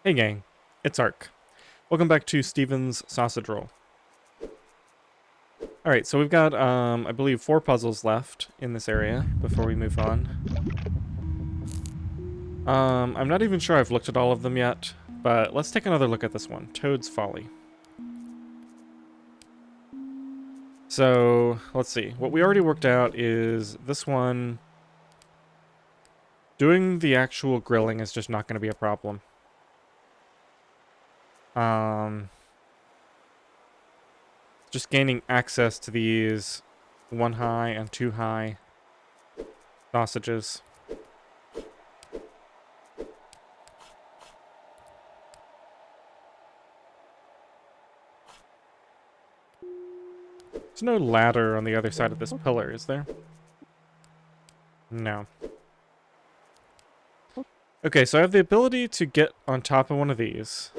Hey gang, it's Ark. Welcome back to Steven's Sausage Roll. Alright, so we've got, I believe 4 puzzles left in this area before we move on. I'm not even sure I've looked at all of them yet, but let's take another look at this one, Toad's Folly. So, let's see. What we already worked out is this one, doing the actual grilling is just not going to be a problem. Just gaining access to these 1 high and 2 high sausages. There's no ladder on the other side of this pillar, is there? No. Okay, so I have the ability to get on top of one of these.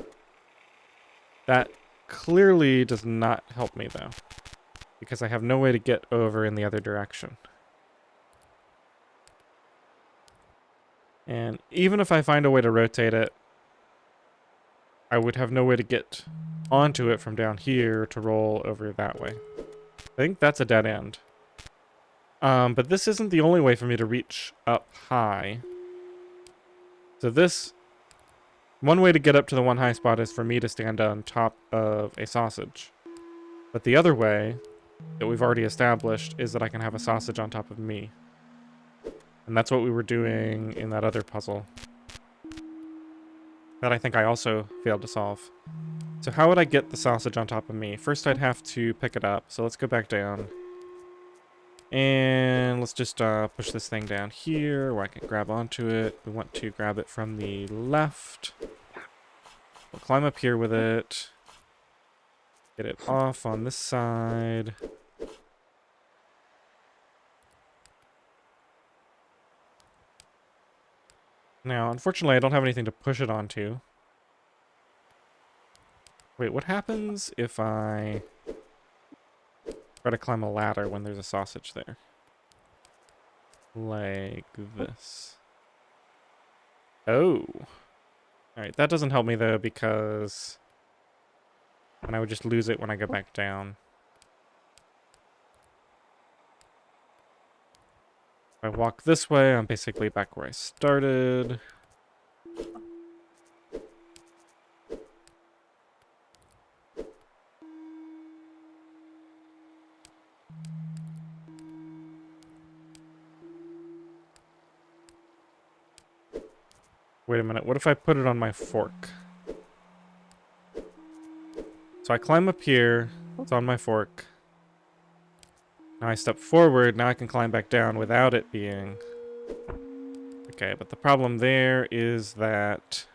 That clearly does not help me, though, because I have no way to get over in the other direction. And even if I find a way to rotate it, I would have no way to get onto it from down here to roll over that way. I think that's a dead end. But this isn't the only way for me to reach up high. So this, one way to get up to the 1 high spot is for me to stand on top of a sausage. But the other way that we've already established is that I can have a sausage on top of me. And that's what we were doing in that other puzzle that I think I also failed to solve. So how would I get the sausage on top of me? First I'd have to pick it up. So let's go back down. And let's just push this thing down here where I can grab onto it. We want to grab it from the left. We'll climb up here with it. Get it off on this side. Now, unfortunately, I don't have anything to push it onto. Wait, what happens if I try to climb a ladder when there's a sausage there? Like this. Oh. Alright, that doesn't help me, though, because then I would just lose it when I go back down. If I walk this way, I'm basically back where I started. Wait a minute, what if I put it on my fork? So I climb up here, it's on my fork. Now I step forward, now I can climb back down without it being... Okay, but the problem there is that...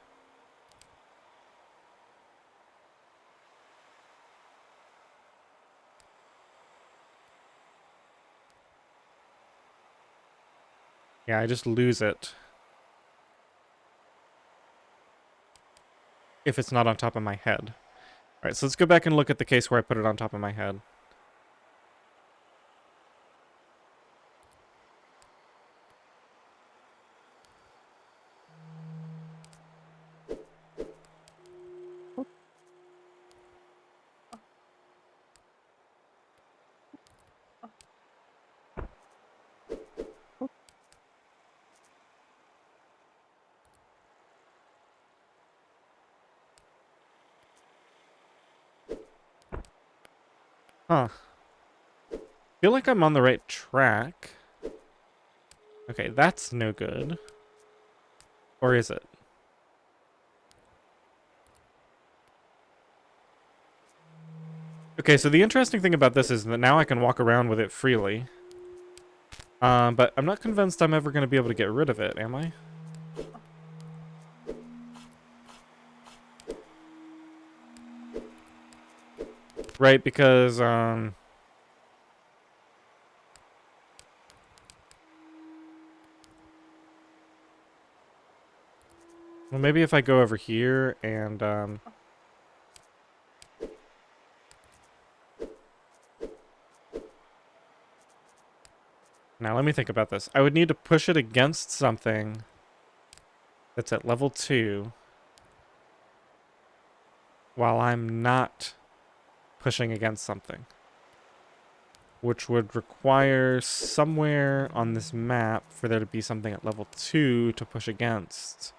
Yeah, I just lose it. If it's not on top of my head. Alright, so let's go back and look at the case where I put it on top of my head. Huh. Feel like I'm on the right track. Okay, that's no good. Or is it? Okay, so the interesting thing about this is that now I can walk around with it freely. But I'm not convinced I'm ever going to be able to get rid of it, am I? Right, because, well, maybe if I go over here and, now let me think about this. I would need to push it against something that's at level 2. while I'm not pushing against something, which would require somewhere on this map for there to be something at level 2 to push against,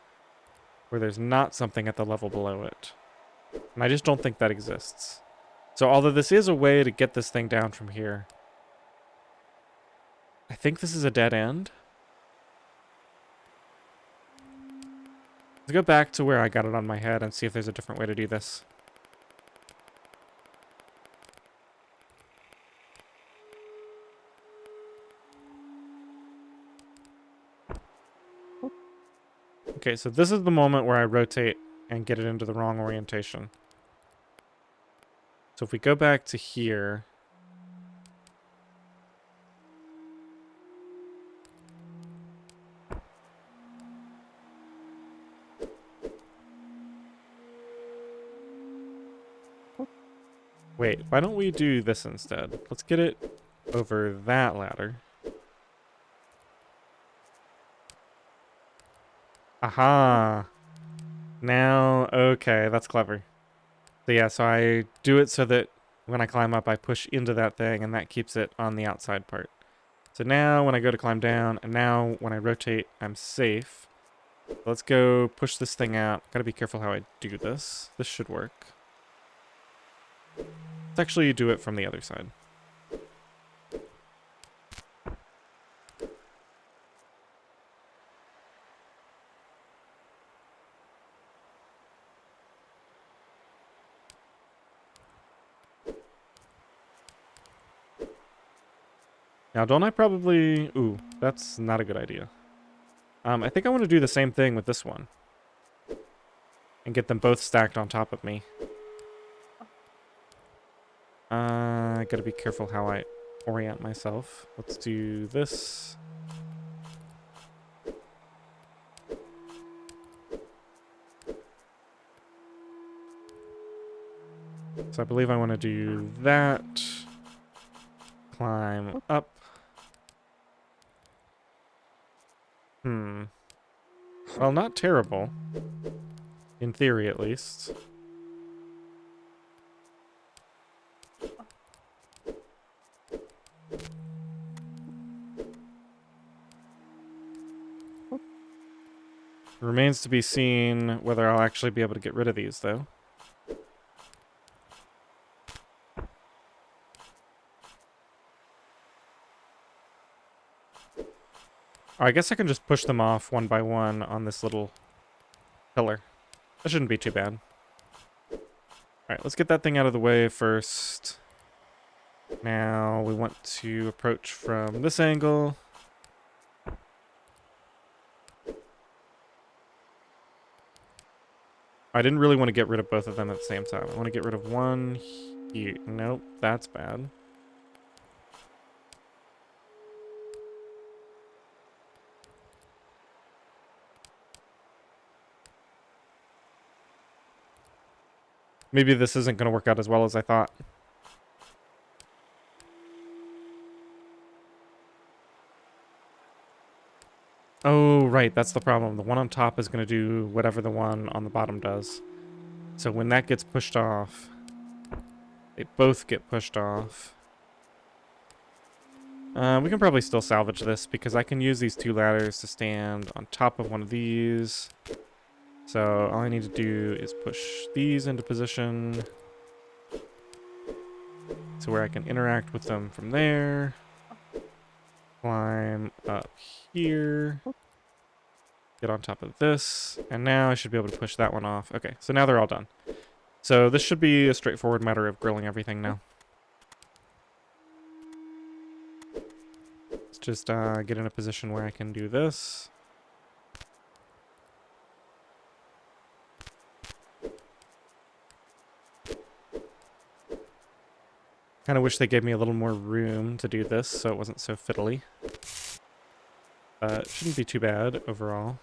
where there's not something at the level below it. And I just don't think that exists. So although this is a way to get this thing down from here, I think this is a dead end. Let's go back to where I got it on my head and see if there's a different way to do this. Okay, so this is the moment where I rotate and get it into the wrong orientation. So if we go back to here, wait, why don't we do this instead? Let's get it over that ladder. Aha! Now, okay, that's clever. So yeah, so I do it so that when I climb up, I push into that thing, and that keeps it on the outside part. So now when I go to climb down, and now when I rotate, I'm safe. Let's go push this thing out. Gotta be careful how I do this. This should work. Let's actually do it from the other side. Now, don't I probably... Ooh, that's not a good idea. I think I want to do the same thing with this one. And get them both stacked on top of me. I gotta be careful how I orient myself. Let's do this. So I believe I want to do that. Climb up. Well, not terrible. In theory, at least. Remains to be seen whether I'll actually be able to get rid of these, though. Oh, I guess I can just push them off one by one on this little pillar. That shouldn't be too bad. Alright, let's get that thing out of the way first. Now we want to approach from this angle. I didn't really want to get rid of both of them at the same time. I want to get rid of one here. Nope, that's bad. Maybe this isn't going to work out as well as I thought. Oh, right, that's the problem. The one on top is going to do whatever the one on the bottom does. So when that gets pushed off, they both get pushed off. We can probably still salvage this because I can use these two ladders to stand on top of one of these. So all I need to do is push these into position to where I can interact with them from there. Climb up here. Get on top of this. And now I should be able to push that one off. Okay, so now they're all done. So this should be a straightforward matter of grilling everything now. Let's just get in a position where I can do this. Kind of wish they gave me a little more room to do this so it wasn't so fiddly. It shouldn't be too bad overall.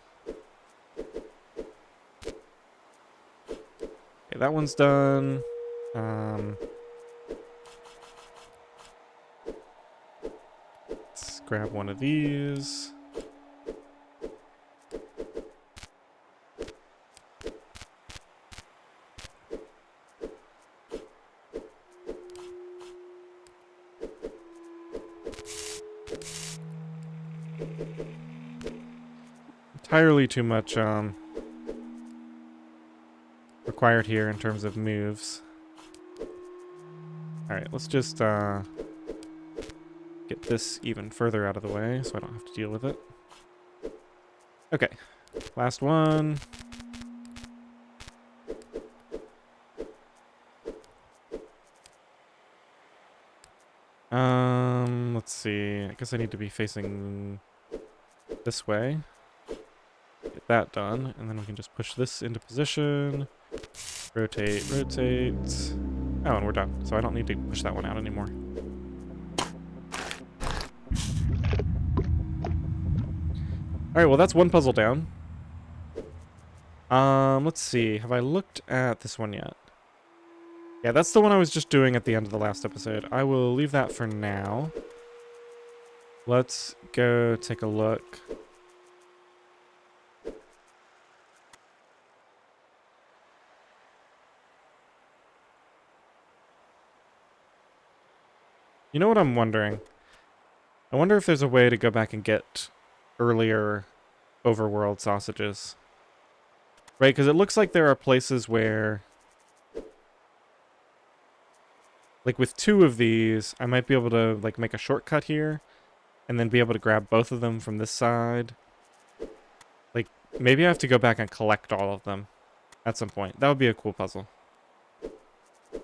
Okay, that one's done. Let's grab one of these. entirely too much required here in terms of moves. Alright, let's just get this even further out of the way so I don't have to deal with it. Okay, last one. Let's see. I guess I need to be facing this way. Get that done, and then we can just push this into position. Rotate, rotate. Oh, and we're done. So I don't need to push that one out anymore. Alright, well that's one puzzle down. Let's see. Have I looked at this one yet? Yeah, that's the one I was just doing at the end of the last episode. I will leave that for now. Let's go take a look. You know what I'm wondering? I wonder if there's a way to go back and get earlier overworld sausages. Right, because it looks like there are places where... Like, with 2 of these, I might be able to, like, make a shortcut here, and then be able to grab both of them from this side. Like, maybe I have to go back and collect all of them at some point. That would be a cool puzzle.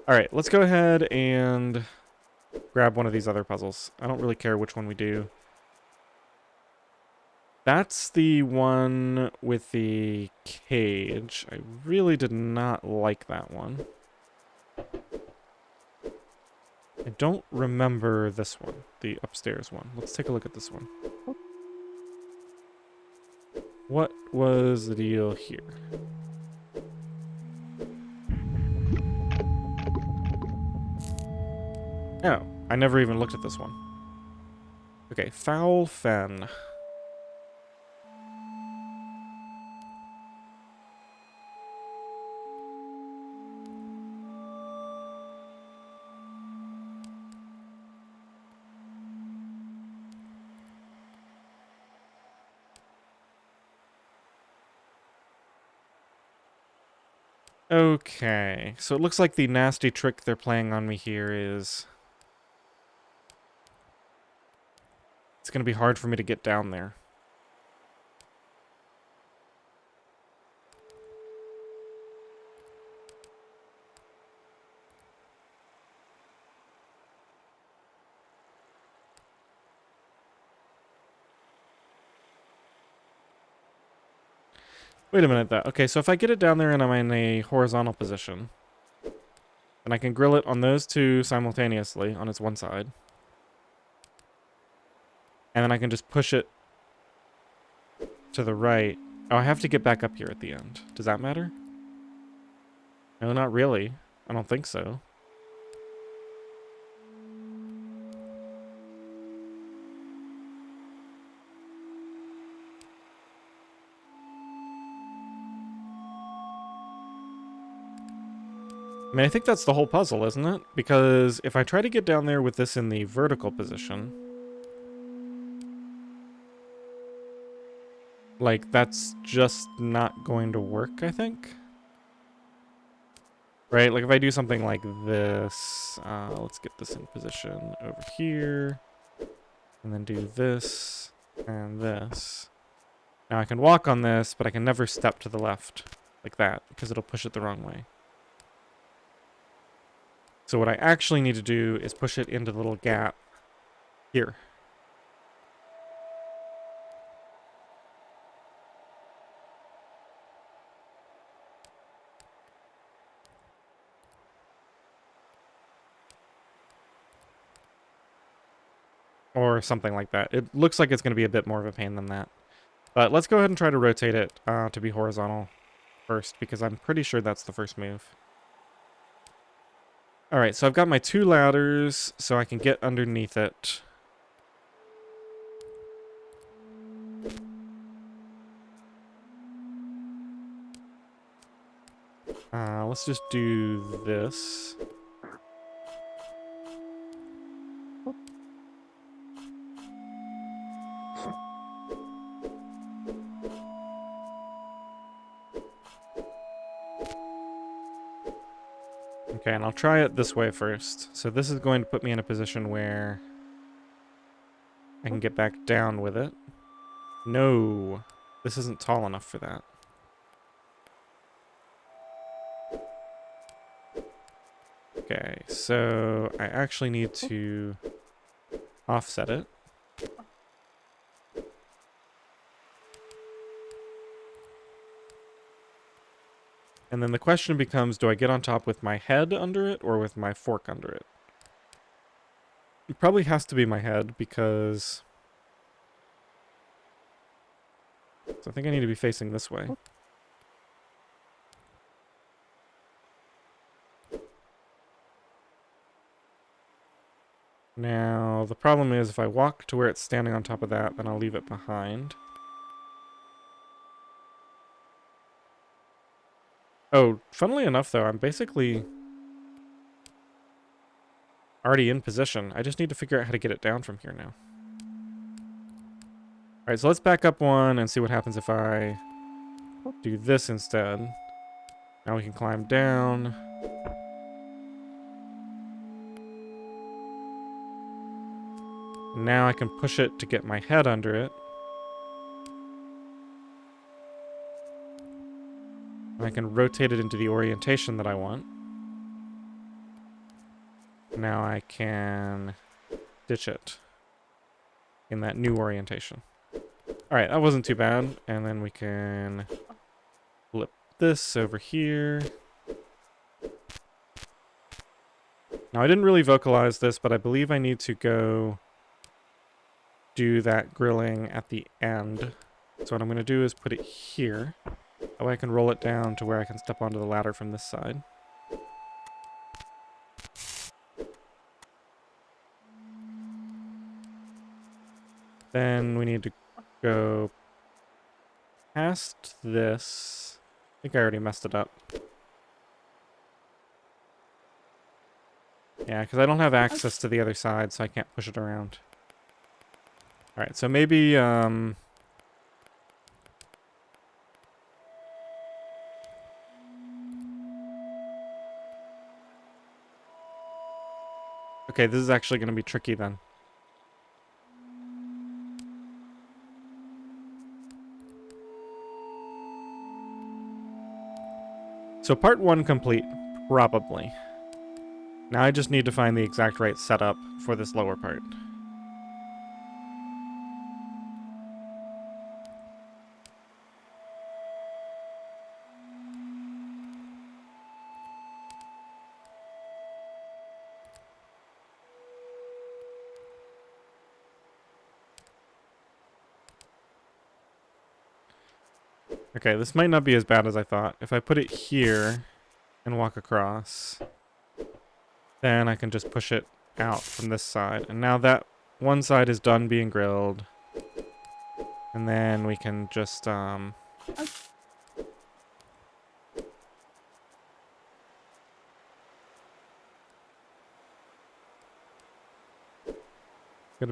Alright, let's go ahead and grab one of these other puzzles. I don't really care which one we do. That's the one with the cage. I really did not like that one. I don't remember this one, the upstairs one. Let's take a look at this one. What was the deal here? Oh, I never even looked at this one. Okay, Foul Fen. Okay, so it looks like the nasty trick they're playing on me here is... It's going to be hard for me to get down there. Wait a minute, though. Okay, so if I get it down there and I'm in a horizontal position, then I can grill it on those 2 simultaneously on its one side. And then I can just push it to the right. Oh, I have to get back up here at the end. Does that matter? No, not really. I don't think so. I mean, I think that's the whole puzzle, isn't it? Because if I try to get down there with this in the vertical position... Like, that's just not going to work, I think. Right? Like, if I do something like this... let's get this in position over here. And then do this and this. Now I can walk on this, but I can never step to the left like that, because it'll push it the wrong way. So what I actually need to do is push it into the little gap here. Or something like that. It looks like it's going to be a bit more of a pain than that. But let's go ahead and try to rotate it to be horizontal first, because I'm pretty sure that's the first move. Alright, so I've got my 2 ladders, so I can get underneath it. Let's just do this. Okay, and I'll try it this way first. So this is going to put me in a position where I can get back down with it. No, this isn't tall enough for that. Okay, so I actually need to offset it. And then the question becomes, do I get on top with my head under it or with my fork under it? It probably has to be my head because... So I think I need to be facing this way. Now, the problem is if I walk to where it's standing on top of that, then I'll leave it behind. Oh, funnily enough though, I'm basically already in position. I just need to figure out how to get it down from here now. Alright, so let's back up one and see what happens if I do this instead. Now we can climb down. Now I can push it to get my head under it. I can rotate it into the orientation that I want. Now I can ditch it in that new orientation. Alright, that wasn't too bad. And then we can flip this over here. Now I didn't really vocalize this, but I believe I need to go do that grilling at the end. So what I'm going to do is put it here. That way I can roll it down to where I can step onto the ladder from this side. Then we need to go past this. I think I already messed it up. Yeah, because I don't have access to the other side, so I can't push it around. Alright, so maybe, okay, this is actually going to be tricky then. So part one complete, probably. Now I just need to find the exact right setup for this lower part. Okay, this might not be as bad as I thought. If I put it here and walk across, then I can just push it out from this side. And now that one side is done being grilled. And then we can just, gonna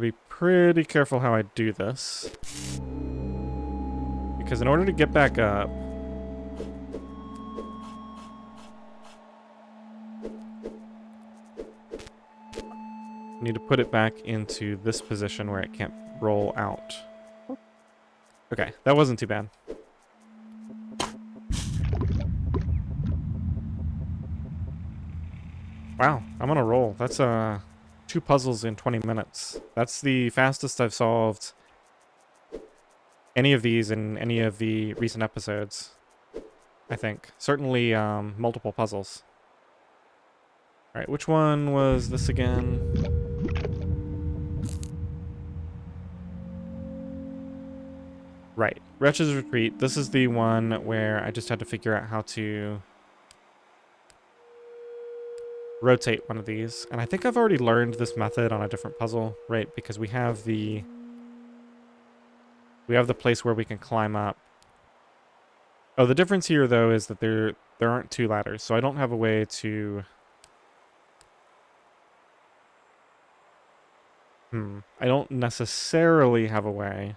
be pretty careful how I do this. Because in order to get back up, I need to put it back into this position where it can't roll out. Okay, that wasn't too bad. Wow, I'm on a roll. That's 2 puzzles in 20 minutes. That's the fastest I've solved any of these in any of the recent episodes, I think. Certainly multiple puzzles. Alright, which one was this again? Right, Wretch's Retreat. This is the one where I just had to figure out how to rotate one of these. And I think I've already learned this method on a different puzzle, right? Because we have the place where we can climb up. Oh, the difference here though is that there aren't 2 ladders, so I don't have a way to I don't necessarily have a way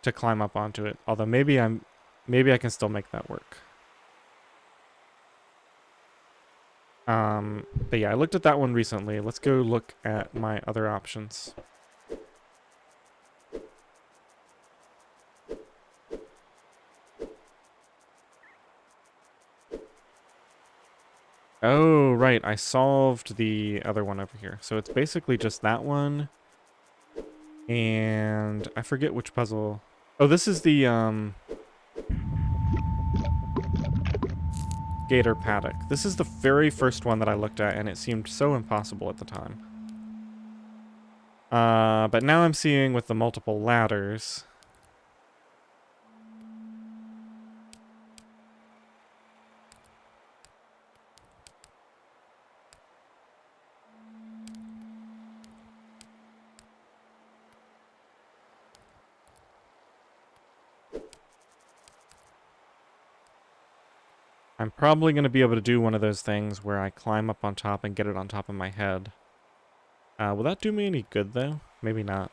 to climb up onto it. Although maybe I can still make that work. But yeah, I looked at that one recently. Let's go look at my other options. Oh, right. I solved the other one over here. So it's basically just that one. And I forget which puzzle. Oh, this is the Gator Paddock. This is the very first one that I looked at, and it seemed so impossible at the time. But now I'm seeing with the multiple ladders. I'm probably going to be able to do one of those things where I climb up on top and get it on top of my head. Will that do me any good, though? Maybe not.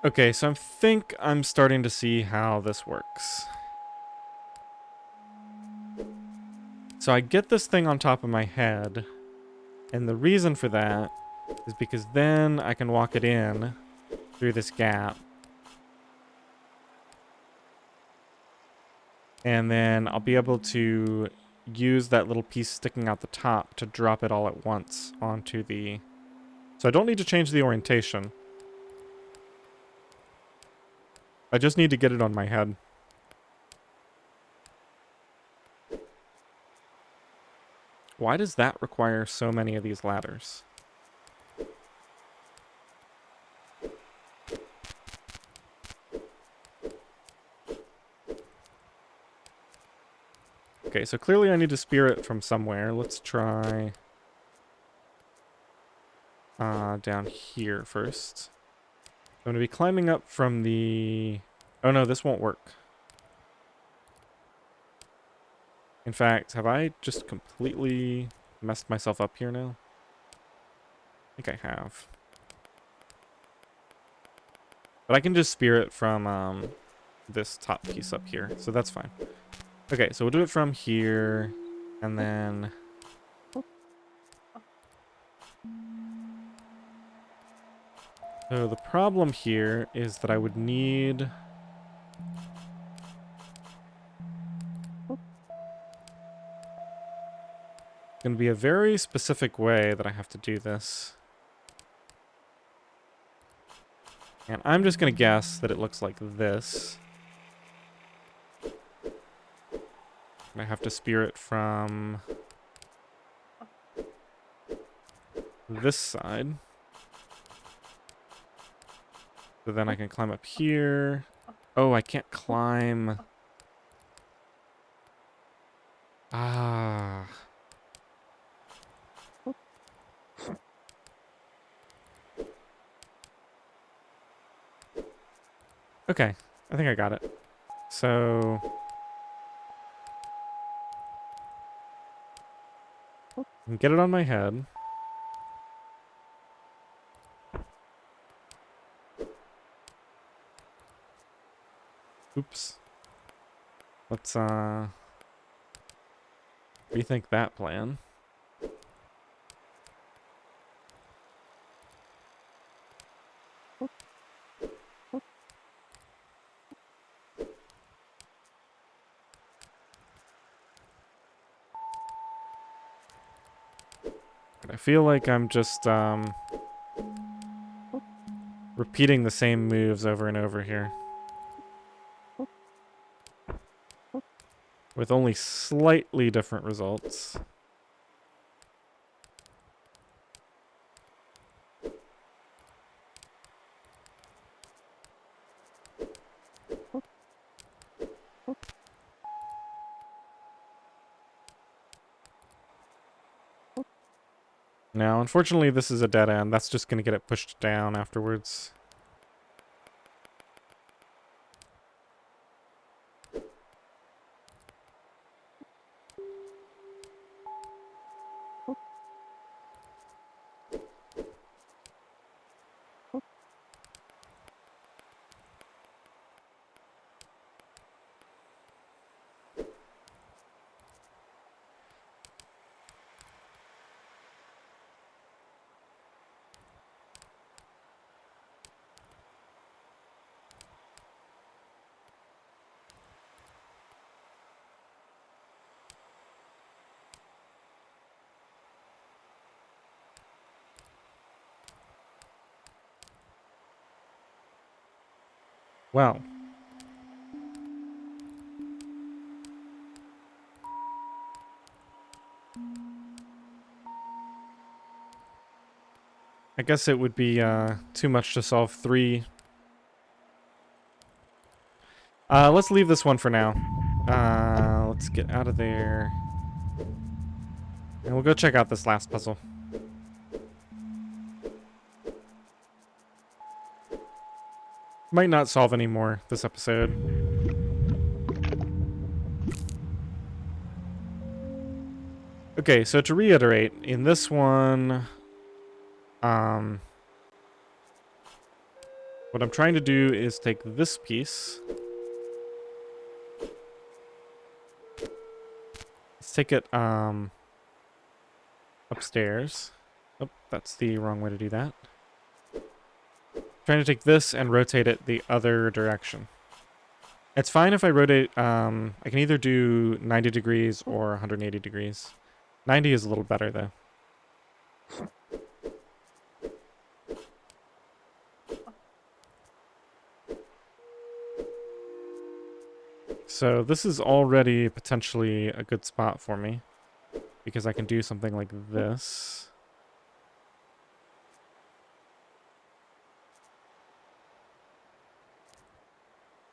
Okay, so I think I'm starting to see how this works. So I get this thing on top of my head, and the reason for that is because then I can walk it in through this gap. And then I'll be able to use that little piece sticking out the top to drop it all at once onto the... So I don't need to change the orientation. I just need to get it on my head. Why does that require so many of these ladders? Okay, so clearly I need to spear it from somewhere. Let's try down here first. I'm going to be climbing up from the... Oh no, this won't work. In fact, have I just completely messed myself up here now? I think I have. But I can just spear it from this top piece up here, so that's fine. Okay, so we'll do it from here, and then... So the problem here is that I would need... It's going to be a very specific way that I have to do this. And I'm just going to guess that it looks like this. I have to spear it from this side. So then I can climb up here. Oh, I can't climb. Ah. Okay, I think I got it. So... I can get it on my head. Oops. Let's, rethink that plan. I feel like I'm just, repeating the same moves over and over here. With only slightly different results. Now, unfortunately, this is a dead end. That's just going to get it pushed down afterwards. Well. I guess it would be too much to solve 3. Let's leave this one for now. Let's get out of there. And we'll go check out this last puzzle. Might not solve any more this episode. Okay, so to reiterate, in this one, what I'm trying to do is take this piece. Let's take it, upstairs. Oh, that's the wrong way to do that. Trying to take this and rotate it the other direction. It's fine if I rotate, I can either do 90 degrees or 180 degrees. 90 is a little better, though. So this is already potentially a good spot for me, because I can do something like this.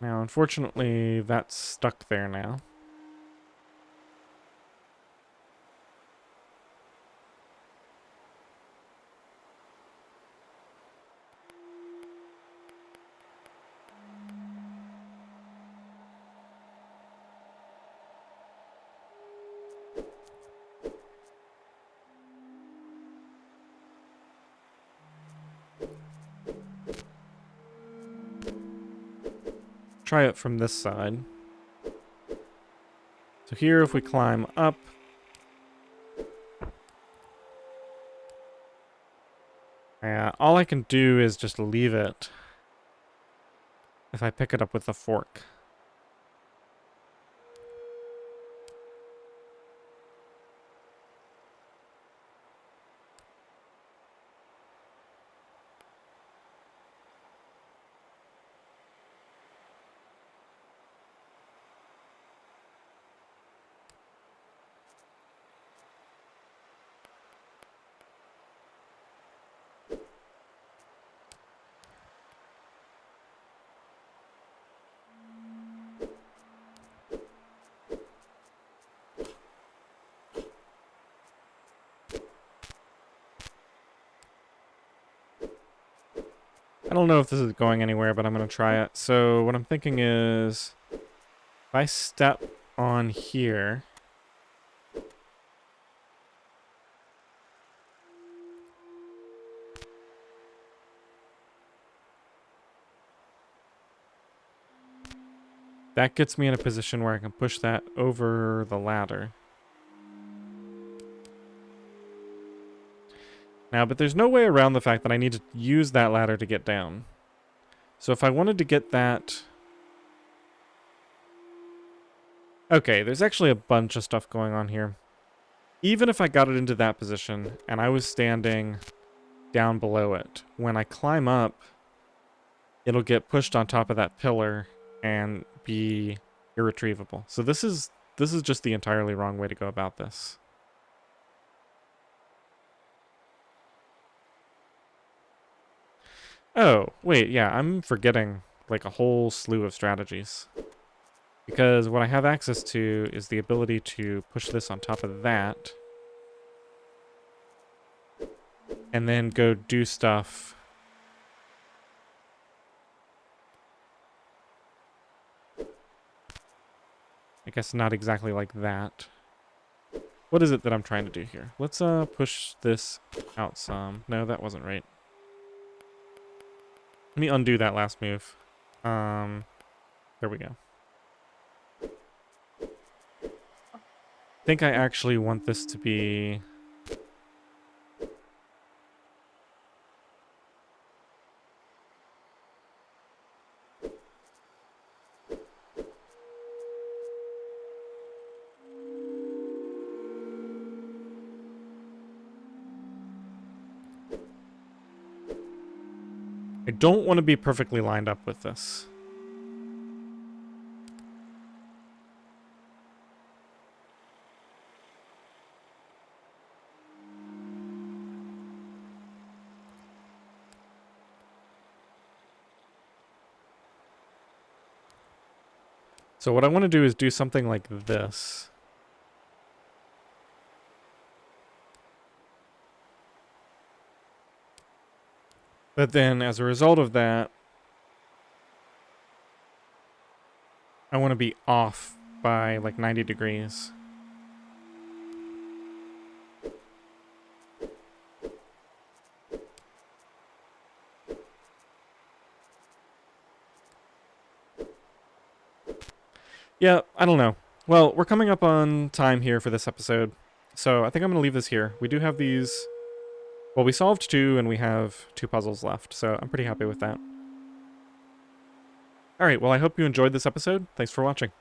Now, unfortunately, that's stuck there now. Try it from this side. So here, if we climb up, all I can do is just leave it if I pick it up with a fork. I don't know if this is going anywhere, but I'm going to try it. So what I'm thinking is, if I step on here, that gets me in a position where I can push that over the ladder. Now, but there's no way around the fact that I need to use that ladder to get down. So if I wanted to get that... Okay, there's actually a bunch of stuff going on here. Even if I got it into that position, and I was standing down below it, when I climb up, it'll get pushed on top of that pillar and be irretrievable. So this is just the entirely wrong way to go about this. Oh, wait, yeah, I'm forgetting like a whole slew of strategies. Because what I have access to is the ability to push this on top of that. and then go do stuff. I guess not exactly like that. What is it that I'm trying to do here? Let's push this out some. No, that wasn't right. Let me undo that last move. There we go. I think I actually want this to be... I don't want to be perfectly lined up with this. So what I want to do is do something like this. But then as a result of that, I want to be off by like 90 degrees. Yeah, I don't know. Well, we're coming up on time here for this episode, so I think I'm going to leave this here. We do have these... Well, we solved 2, and we have 2 puzzles left, so I'm pretty happy with that. Alright, well, I hope you enjoyed this episode. Thanks for watching.